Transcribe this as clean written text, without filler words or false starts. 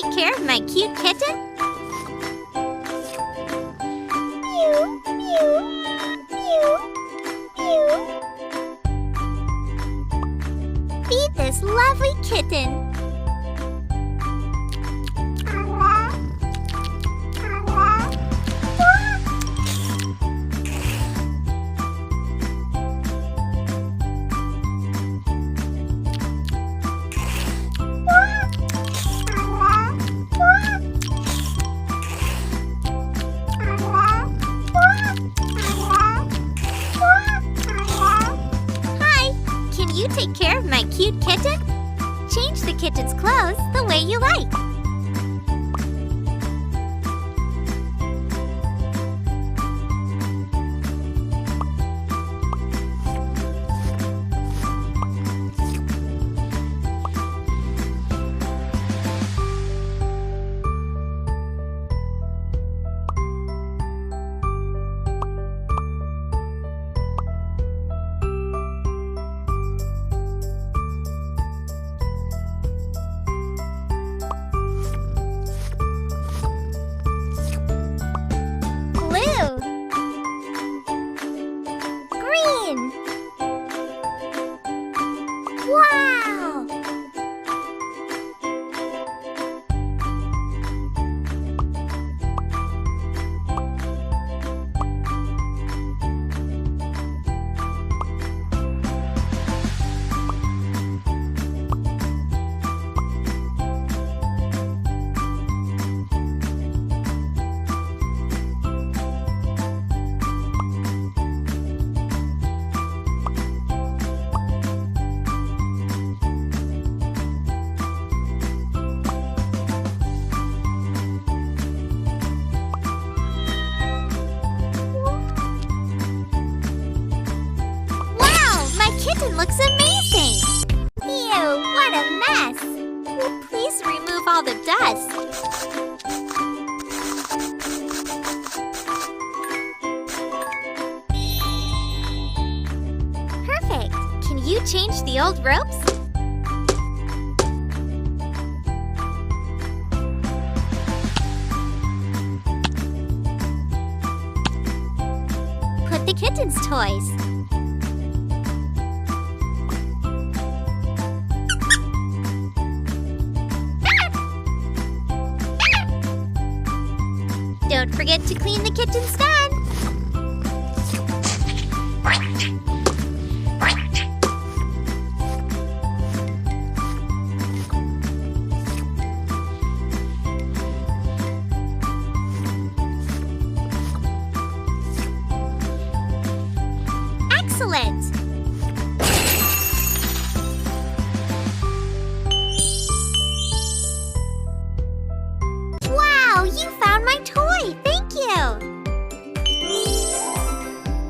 take care of my cute kitten? Mew, mew, mew, mew. Feed this lovely kitten. You take care of my cute kitten? Change the kitten's clothes the way you like. Wow! Kitten looks amazing! Ew, what a mess! Please remove all the dust. Perfect! Can you change the old ropes? Put the kitten's toys. Don't forget to clean the kitchen's stand. Excellent! Wow, you found my toy! Thank you!